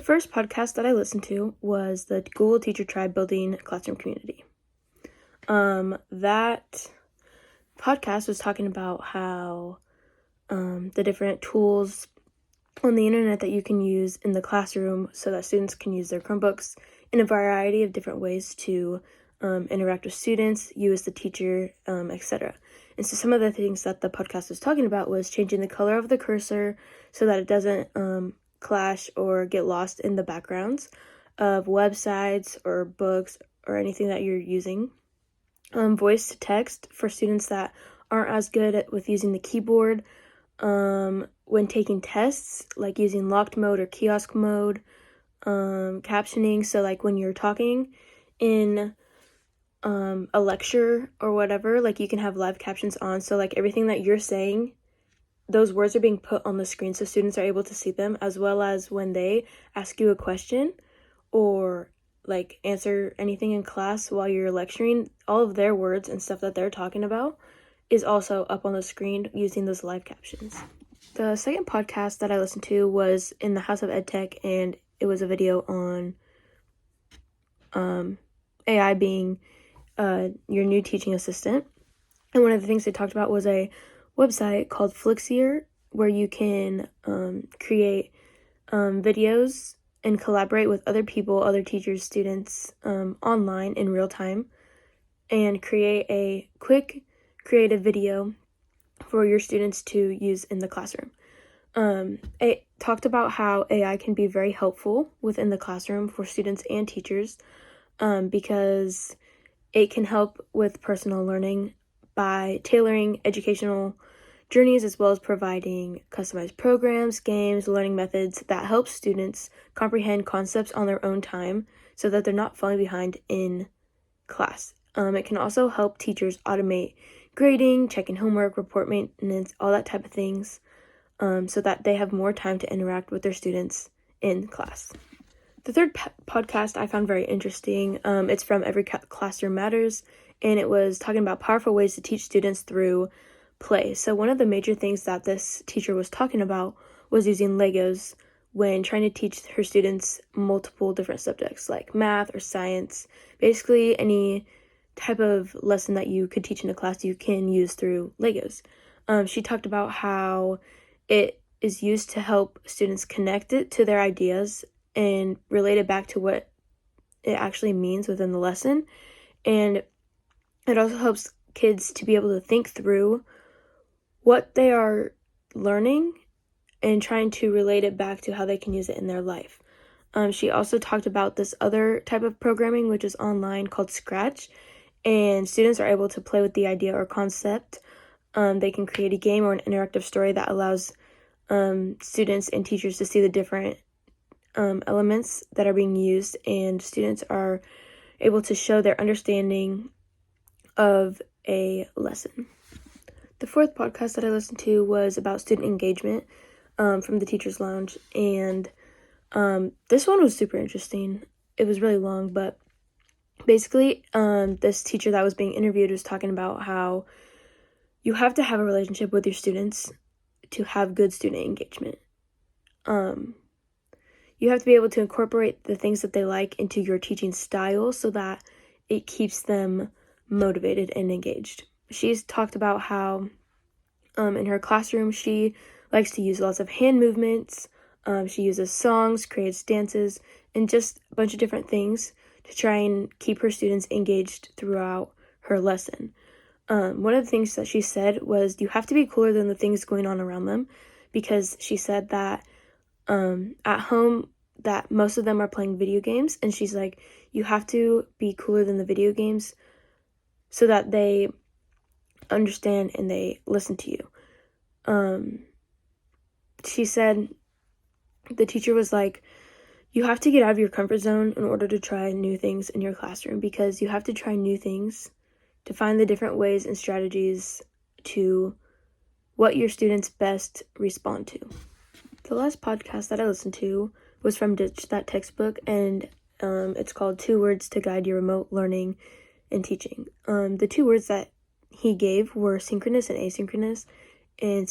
first podcast that I listened to was the Google Teacher Tribe Building Classroom Community. That podcast was talking about how the different tools on the internet that you can use in the classroom so that students can use their Chromebooks in a variety of different ways to interact with students, you as the teacher, etc. And so some of the things that the podcast was talking about was changing the color of the cursor so that it doesn't clash or get lost in the backgrounds of websites or books or anything that you're using. Voice to text for students that aren't as good with using the keyboard. When taking tests, like using locked mode or kiosk mode. Captioning, so like when you're talking in a lecture or whatever, like you can have live captions on, so like everything that you're saying, those words are being put on the screen so students are able to see them, as well as when they ask you a question or like answer anything in class while you're lecturing, all of their words and stuff that they're talking about is also up on the screen using those live captions. The second podcast that I listened to was in the House of EdTech, and it was a video on AI being your new teaching assistant. And one of the things they talked about was a website called Flixier, where you can create videos and collaborate with other people, other teachers, students online in real time, and create a quick creative video for your students to use in the classroom. It talked about how AI can be very helpful within the classroom for students and teachers because it can help with personal learning by tailoring educational journeys, as well as providing customized programs, games, learning methods that help students comprehend concepts on their own time so that they're not falling behind in class. It can also help teachers automate grading, checking homework, report maintenance, all that type of things, so that they have more time to interact with their students in class. The third podcast I found very interesting. It's from Every Classroom Matters, and it was talking about powerful ways to teach students through play. So one of the major things that this teacher was talking about was using Legos when trying to teach her students multiple different subjects like math or science. Basically, any type of lesson that you could teach in a class you can use through Legos. She talked about how it is used to help students connect it to their ideas and relate it back to what it actually means within the lesson. And it also helps kids to be able to think through what they are learning and trying to relate it back to how they can use it in their life. She also talked about this other type of programming, which is online, called Scratch, and students are able to play with the idea or concept. They can create a game or an interactive story that allows students and teachers to see the different elements that are being used, and students are able to show their understanding of a lesson. The fourth podcast that I listened to was about student engagement from the Teacher's Lounge, and this one was super interesting. It was really long, but basically this teacher that was being interviewed was talking about how you have to have a relationship with your students to have good student engagement. You have to be able to incorporate the things that they like into your teaching style so that it keeps them motivated and engaged. She's talked about how in her classroom she likes to use lots of hand movements. She uses songs, creates dances, and just a bunch of different things to try and keep her students engaged throughout her lesson. One of the things that she said was you have to be cooler than the things going on around them, because she said that at home that most of them are playing video games, and she's like, you have to be cooler than the video games so that they understand and they listen to you. She said, the teacher was like, you have to get out of your comfort zone in order to try new things in your classroom, because you have to try new things to find the different ways and strategies to what your students best respond to. The last podcast that I listened to was from Ditch That Textbook, and it's called 2 Words to Guide Your Remote Learning and Teaching. The 2 words that he gave were synchronous and asynchronous. And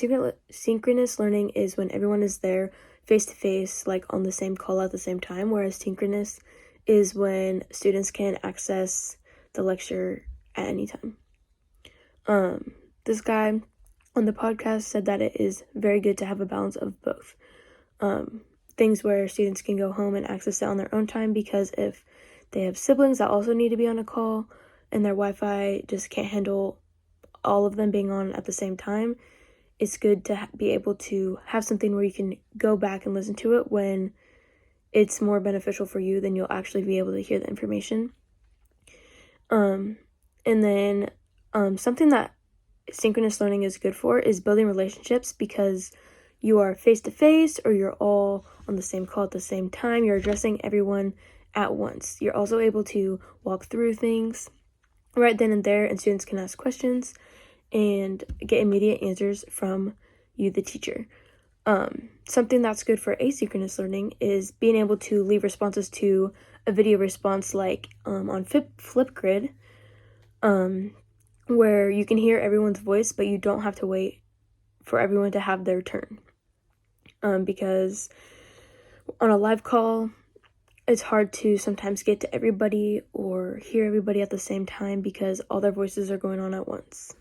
synchronous learning is when everyone is there face-to-face, like on the same call at the same time, whereas synchronous is when students can access the lecture at any time. This guy on the podcast said that it is very good to have a balance of both. Things where students can go home and access it on their own time, because if they have siblings that also need to be on a call and their Wi-Fi just can't handle all of them being on at the same time, it's good to be able to have something where you can go back and listen to it when it's more beneficial for you, then you'll actually be able to hear the information. And then something that synchronous learning is good for is building relationships, because you are face-to-face or you're all on the same call at the same time. You're addressing everyone at once. You're also able to walk through things right then and there, and students can ask questions and get immediate answers from you, the teacher. Something that's good for asynchronous learning is being able to leave responses to a video response, like on Flipgrid, where you can hear everyone's voice, but you don't have to wait for everyone to have their turn. Because on a live call, it's hard to sometimes get to everybody or hear everybody at the same time because all their voices are going on at once.